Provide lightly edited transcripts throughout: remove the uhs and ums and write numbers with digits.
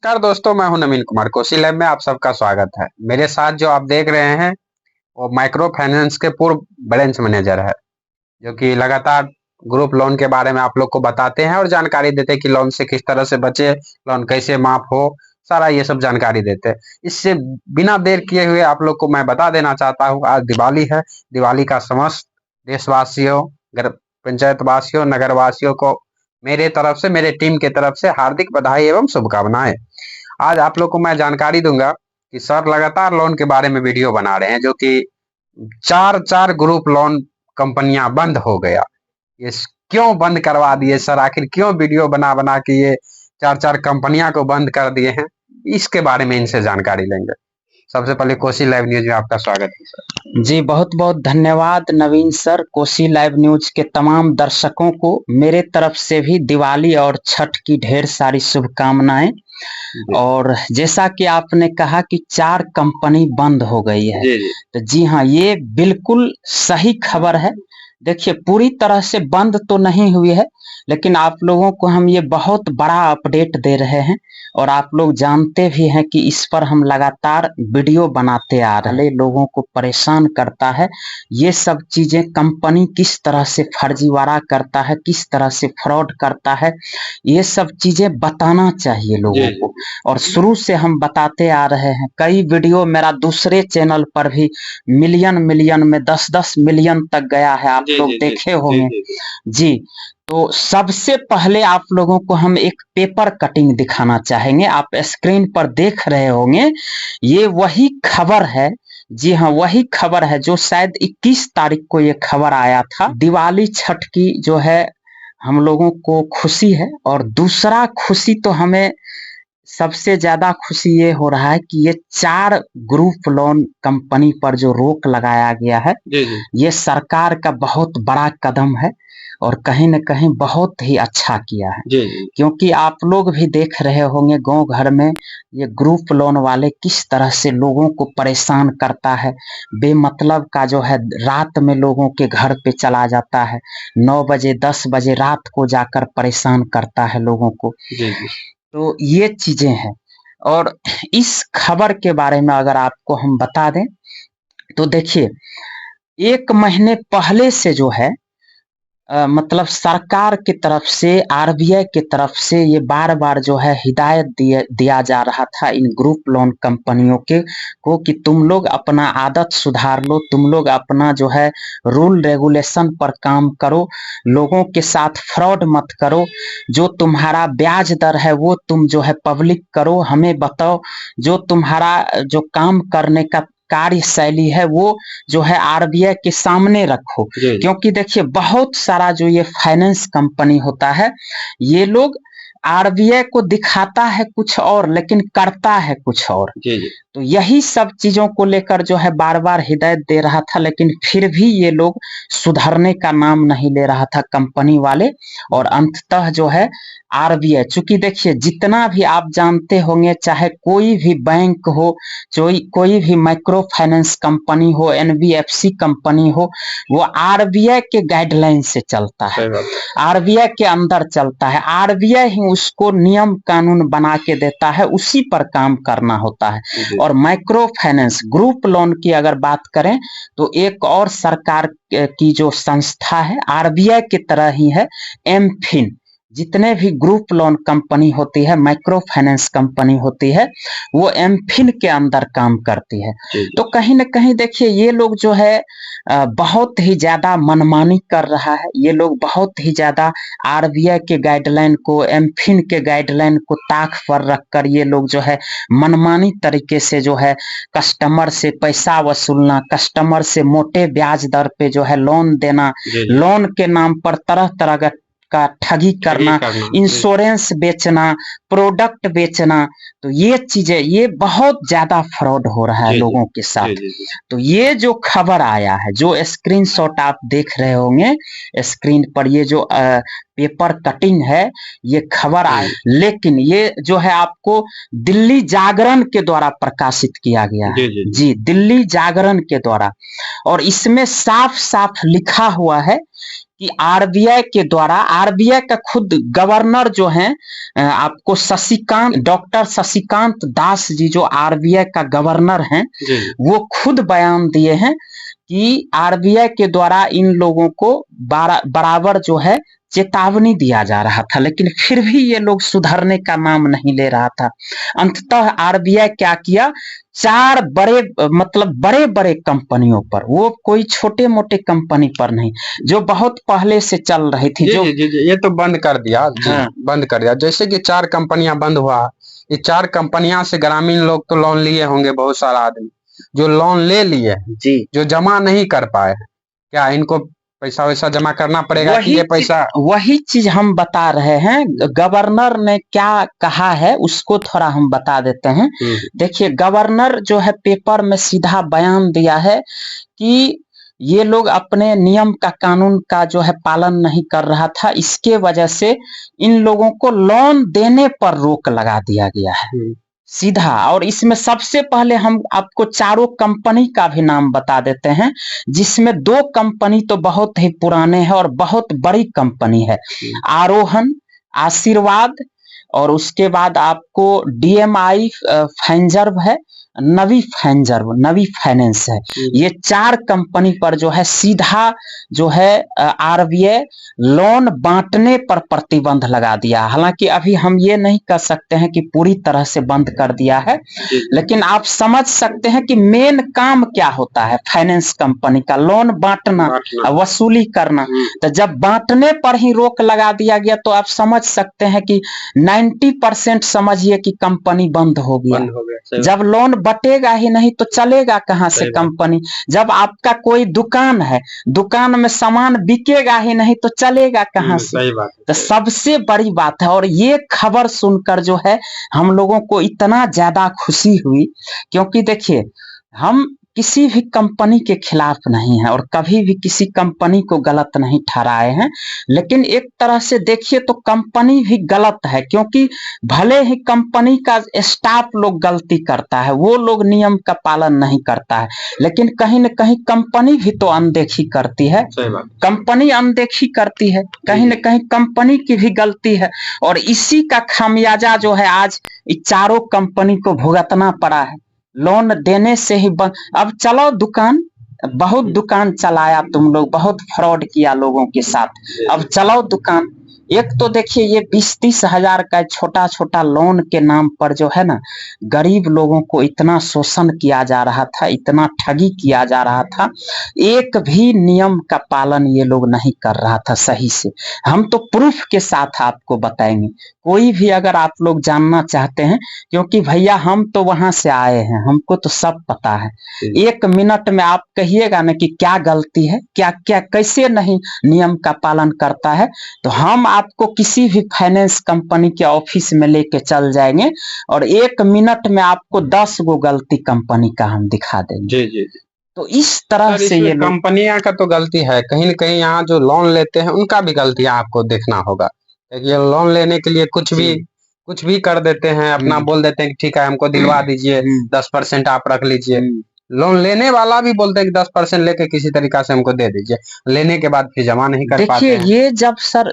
नमस्कार दोस्तों, मैं हूं नवीन कुमार। कोसी लैब में आप सबका स्वागत है। मेरे साथ जो आप देख रहे हैं वो माइक्रो फाइनेंस के पूर्व ब्रांच मैनेजर है, जो कि लगातार ग्रुप लोन के बारे में आप लोग को बताते हैं और जानकारी देते हैं कि लोन से किस तरह से बचे, लोन कैसे माफ हो, सारा ये सब जानकारी देते हैं। इससे बिना देर किए हुए आप लोग को मैं बता देना चाहता हूँ, आज दिवाली है। दिवाली का समस्त देशवासियों, पंचायत वासियों, नगर वासियों को मेरे तरफ से, मेरे टीम के तरफ से हार्दिक बधाई एवं शुभकामनाएं। आज आप लोग को मैं जानकारी दूंगा कि सर लगातार लोन के बारे में वीडियो बना रहे हैं, जो कि चार चार ग्रुप लोन कंपनियां बंद हो गया। ये क्यों बंद करवा दिए सर? आखिर क्यों वीडियो बना बना के ये चार चार कंपनियां को बंद कर दिए हैं? इसके बारे में इनसे जानकारी लेंगे। सबसे पहले कोसी लाइव न्यूज में आपका स्वागत है सर। जी बहुत बहुत धन्यवाद नवीन सर। कोसी लाइव न्यूज के तमाम दर्शकों को मेरे तरफ से भी दिवाली और छठ की ढेर सारी शुभकामनाएं। और जैसा कि आपने कहा कि 4 कंपनी बंद हो गई है, तो जी हाँ, ये बिल्कुल सही खबर है। देखिए, पूरी तरह से बंद तो नहीं हुई है, लेकिन आप लोगों को हम ये बहुत बड़ा अपडेट दे रहे हैं और आप लोग जानते भी हैं कि इस पर हम लगातार वीडियो बनाते आ रहे हैं। लोगों को परेशान करता है ये सब चीजें, कंपनी किस तरह से फर्जीवाड़ा करता है, किस तरह से फ्रॉड करता है, ये सब चीजें बताना चाहिए लोगों को। और शुरू से हम बताते आ रहे हैं। कई वीडियो मेरा दूसरे चैनल पर भी मिलियन में 10-10 मिलियन तक गया है, आप लोग देखे होंगे जी। तो सबसे पहले आप लोगों को हम एक पेपर कटिंग दिखाना चाहेंगे। आप स्क्रीन पर देख रहे होंगे, ये वही खबर है। जी हाँ, वही खबर है जो शायद 21 तारीख को ये खबर आया था। दिवाली छठ की जो है हम लोगों को खुशी है, और दूसरा खुशी तो हमें सबसे ज्यादा खुशी ये हो रहा है कि ये 4 ग्रुप लोन कंपनी पर जो रोक लगाया गया है, ये सरकार का बहुत बड़ा कदम है और कहीं न कहीं बहुत ही अच्छा किया है। क्योंकि आप लोग भी देख रहे होंगे गांव घर में ये ग्रुप लोन वाले किस तरह से लोगों को परेशान करता है। बेमतलब का जो है रात में लोगों के घर पे चला जाता है, 9 बजे 10 बजे रात को जाकर परेशान करता है लोगों को। तो ये चीजें हैं। और इस खबर के बारे में अगर आपको हम बता दें तो देखिए, 1 महीने पहले से जो है मतलब सरकार की तरफ से, आरबीआई की तरफ से ये बार-बार जो है हिदायत दिया जा रहा था इन ग्रुप लोन कंपनियों को कि तुम लोग अपना आदत सुधार लो, तुम लोग अपना जो है रूल रेगुलेशन पर काम करो, लोगों के साथ फ्रॉड मत करो, जो तुम्हारा ब्याज दर है वो तुम जो है पब्लिक करो, हमें बताओ, जो तुम्हारा जो काम करने का कार्यशैली है वो जो है आरबीआई के सामने रखो। क्योंकि देखिए, बहुत सारा जो ये फाइनेंस कंपनी होता है, ये लोग आरबीआई को दिखाता है कुछ और लेकिन करता है कुछ और। तो यही सब चीजों को लेकर जो है बार-बार हिदायत दे रहा था, लेकिन फिर भी ये लोग सुधरने का नाम नहीं ले रहा था कंपनी वाले। और अंततः जो है आरबीआई, चूंकि देखिए जितना भी आप जानते होंगे, चाहे कोई भी बैंक हो, कोई भी माइक्रो फाइनेंस कंपनी हो, एनबीएफसी कंपनी हो, वो आरबीआई के गाइडलाइन से चलता है, आरबीआई के अंदर चलता है। आरबीआई ही उसको नियम कानून बना के देता है, उसी पर काम करना होता है। और माइक्रो फाइनेंस ग्रुप लोन की अगर बात करें तो एक और सरकार की जो संस्था है, आरबीआई की तरह ही है, एमफिन। जितने भी ग्रुप लोन कंपनी होती है, माइक्रो फाइनेंस कंपनी होती है, वो एमफिन के अंदर काम करती है। तो कहीं न कहीं देखिए, ये लोग जो है बहुत ही ज्यादा मनमानी कर रहा है। ये लोग बहुत ही ज्यादा आरबीआई के गाइडलाइन को, एमफिन के गाइडलाइन को ताक पर रखकर ये लोग जो है मनमानी तरीके से जो है कस्टमर से पैसा वसूलना, कस्टमर से मोटे ब्याज दर पे जो है लोन देना, लोन के नाम पर तरह तरह का ठगी करना, इंश्योरेंस बेचना, प्रोडक्ट बेचना। तो ये चीजें, ये बहुत ज्यादा फ्रॉड हो रहा है लोगों के साथ। तो ये जो खबर आया है, जो स्क्रीनशॉट आप देख रहे होंगे स्क्रीन पर, ये जो पेपर कटिंग है, ये खबर आई, लेकिन ये जो है आपको दिल्ली जागरण के द्वारा प्रकाशित किया गया है। जी, दिल्ली जागरण के द्वारा। और इसमें साफ साफ लिखा हुआ है कि आरबीआई के द्वारा, आरबीआई का खुद गवर्नर जो है आपको शशिकांत, डॉक्टर शशिकांत दास जी जो आरबीआई का गवर्नर हैं, वो खुद बयान दिए हैं कि आरबीआई के द्वारा इन लोगों को बराबर जो है चेतावनी दिया जा रहा था, लेकिन फिर भी ये लोग सुधरने का नाम नहीं ले रहा था। अंततः आरबीआई क्या किया, 4 बड़े मतलब बड़े बड़े कंपनियों पर, वो कोई छोटे मोटे कंपनी पर नहीं, जो बहुत पहले से चल रही थी, जो ये तो बंद कर दिया। हाँ। बंद कर दिया। जैसे कि 4 कंपनियां बंद हुआ, ये 4 कंपनियां से ग्रामीण लोग तो लोन लिए होंगे, बहुत सारा आदमी जो लोन ले लिए जी, जो जमा नहीं कर पाए, क्या इनको पैसा वैसा जमा करना पड़ेगा कि ये पैसा? वही चीज हम बता रहे हैं। गवर्नर ने क्या कहा है उसको थोड़ा हम बता देते हैं। देखिए, गवर्नर जो है पेपर में सीधा बयान दिया है कि ये लोग अपने नियम का, कानून का जो है पालन नहीं कर रहा था, इसके वजह से इन लोगों को लोन देने पर रोक लगा दिया गया है सीधा। और इसमें सबसे पहले हम आपको चारों कंपनी का भी नाम बता देते हैं, जिसमें 2 कंपनी तो बहुत ही पुराने हैं और बहुत बड़ी कंपनी है, आरोहन, आशीर्वाद, और उसके बाद आपको डीएमआई फाइनजर्व है, नवी फाइनेंस है। ये 4 कंपनी पर जो है सीधा जो है आरबीआई लोन बांटने पर प्रतिबंध लगा दिया। हालांकि अभी हम ये नहीं कर सकते हैं कि पूरी तरह से बंद कर दिया है, लेकिन आप समझ सकते हैं कि मेन काम क्या होता है फाइनेंस कंपनी का, लोन बांटना, वसूली करना। तो जब बांटने पर ही रोक लगा दिया गया तो आप समझ सकते हैं कि 90% समझिए कि कंपनी बंद हो गया। जब लोन बटेगा ही नहीं तो चलेगा कहां से कंपनी? जब आपका कोई दुकान है, दुकान में सामान बिकेगा ही नहीं तो चलेगा कहां से? तो सबसे बड़ी बात है। और ये खबर सुनकर जो है हम लोगों को इतना ज्यादा खुशी हुई, क्योंकि देखिए हम किसी भी कंपनी के खिलाफ नहीं है और कभी भी किसी कंपनी को गलत नहीं ठहराए हैं, लेकिन एक तरह से देखिए तो कंपनी भी गलत है, क्योंकि भले ही कंपनी का स्टाफ लोग गलती करता है, वो लोग नियम का पालन नहीं करता है, लेकिन कहीं न कहीं कंपनी भी तो अनदेखी करती है, कंपनी अनदेखी करती है, कहीं न कहीं कंपनी की भी गलती है। और इसी का खामियाजा जो है आज इस चारों कंपनी को भुगतना पड़ा है। लोन देने से ही अब चलो दुकान, बहुत दुकान चलाया तुम लोग, बहुत फ्रॉड किया लोगों के साथ, अब चलो दुकान। एक तो देखिए ये 20-30 हजार का छोटा छोटा लोन के नाम पर जो है ना, गरीब लोगों को इतना शोषण किया जा रहा था, इतना ठगी किया जा रहा था, एक भी नियम का पालन ये लोग नहीं कर रहा था सही से। हम तो प्रूफ के साथ आपको बताएंगे, कोई भी अगर आप लोग जानना चाहते हैं, क्योंकि भैया हम तो वहां से आए हैं, हमको तो सब पता है। 1 मिनट में आप कहिएगा ना कि क्या गलती है, क्या क्या कैसे नहीं नियम का पालन करता है, तो हम आपको किसी भी फाइनेंस कंपनी के ऑफिस में लेके चल जाएंगे और 1 मिनट में आपको 10 गो गलती कंपनी का हम दिखा देंगे। जी। तो इस तरह से ये कंपनियां का तो गलती है, कहीं न कहीं यहाँ जो लोन लेते हैं उनका भी गलतियां आपको देखना होगा। ये लोन लेने के लिए कुछ भी कर देते हैं, अपना बोल देते हैं कि ठीक है हमको दिलवा दीजिए, 10% आप रख लीजिए। लोन लेने वाला भी बोलते हैं कि 10% लेके किसी तरीका से हमको दे दीजिए, लेने के बाद फिर जमा नहीं कर पाते हैं। देखिए ये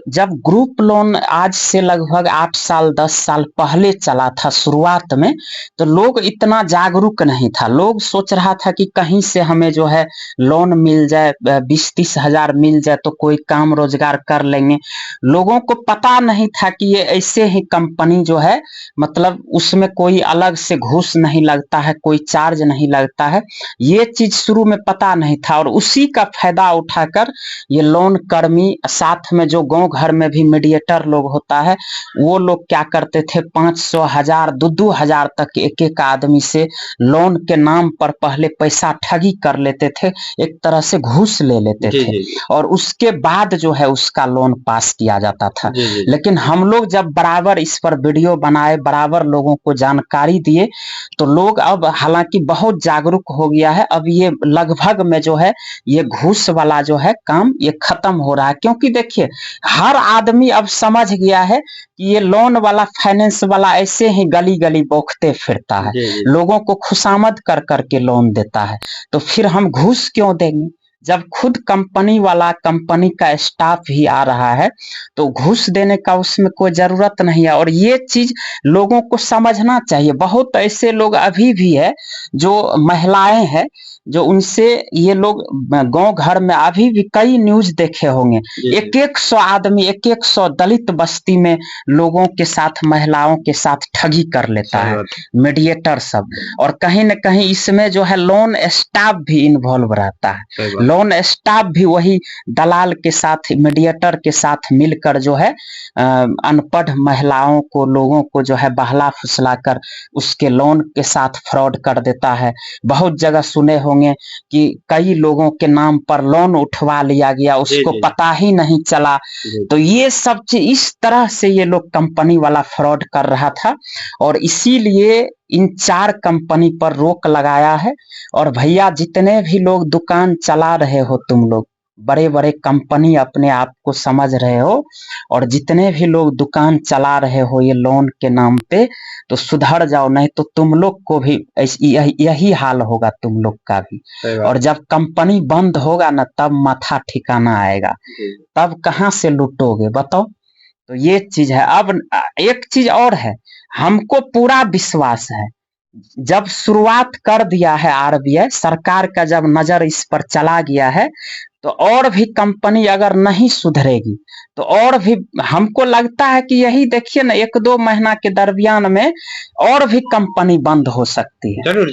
जब ग्रुप लोन आज से लगभग 8 साल 10 साल पहले चला था शुरुआत में, तो लोग इतना जागरूक नहीं था। लोग सोच रहा था कि कहीं से हमें जो है लोन मिल जाए, 20-30 हजार मिल जाए तो कोई काम रोजगार कर लेंगे। लोगों को पता नहीं था कि ये ऐसे ही कंपनी जो है, मतलब उसमें कोई अलग से घूस नहीं लगता है, कोई चार्ज नहीं लगता है, ये चीज शुरू में पता नहीं था। और उसी का फायदा उठाकर ये लोन कर्मी, साथ में जो गांव घर में भी मीडिएटर लोग होता है, वो लोग क्या करते थे, 500 हजार 2-2 हजार तक एक एक आदमी से लोन के नाम पर पहले पैसा ठगी कर लेते थे, एक तरह से घूस ले लेते थे, और उसके बाद जो है उसका लोन पास किया जाता था। लेकिन हम लोग जब बराबर इस पर वीडियो बनाए, बराबर लोगों को जानकारी दिए, तो लोग अब हालांकि बहुत जागरूक हो गया है। अब ये लगभग में जो है ये घूस वाला जो है काम ये खत्म हो रहा है, क्योंकि देखिए हर आदमी अब समझ गया है कि ये लोन वाला, फाइनेंस वाला ऐसे ही गली गली बौखते फिरता है, लोगों को खुशामद कर करके लोन देता है, तो फिर हम घूस क्यों देंगे? जब खुद कंपनी वाला, कंपनी का स्टाफ ही आ रहा है तो घूस देने का उसमें कोई जरूरत नहीं है। और ये चीज लोगों को समझना चाहिए। बहुत ऐसे लोग अभी भी है जो महिलाएं हैं, जो उनसे ये लोग गांव घर में अभी भी कई न्यूज देखे होंगे, 100 आदमी, 100 दलित बस्ती में लोगों के साथ, महिलाओं के साथ ठगी कर लेता है मीडिएटर सब। और कहीं न कहीं इसमें जो है लोन स्टाफ भी इन्वॉल्व रहता है। लोन स्टाफ भी वही दलाल के साथ, मीडिएटर के साथ मिलकर जो है अनपढ़ महिलाओं को, लोगों को जो है बहला फुसला कर उसके लोन के साथ फ्रॉड कर देता है। बहुत जगह सुने होंगे कि कई लोगों के नाम पर लोन उठवा लिया गया, उसको पता ही नहीं चला। तो ये सब चीज इस तरह से ये लोग कंपनी वाला फ्रॉड कर रहा था, और इसीलिए इन 4 कंपनी पर रोक लगाया है। और भैया जितने भी लोग दुकान चला रहे हो, तुम लोग बड़े बड़े कंपनी अपने आप को समझ रहे हो, और जितने भी लोग दुकान चला रहे हो ये लोन के नाम पे, तो सुधर जाओ, नहीं तो तुम लोग को भी यही हाल होगा, तुम लोग का भी। और जब कंपनी बंद होगा ना, तब माथा ठिकाना आएगा, तब कहाँ से लूटोगे बताओ। तो ये चीज है। अब एक चीज और है, हमको पूरा विश्वास है, जब शुरुआत कर दिया है आरबीआई सरकार का, जब नजर इस पर चला गया है, तो और भी कंपनी अगर नहीं सुधरेगी तो और भी, हमको लगता है कि यही देखिए ना, 1-2 महीना के दरमियान में और भी कंपनी बंद हो सकती है। जरूर।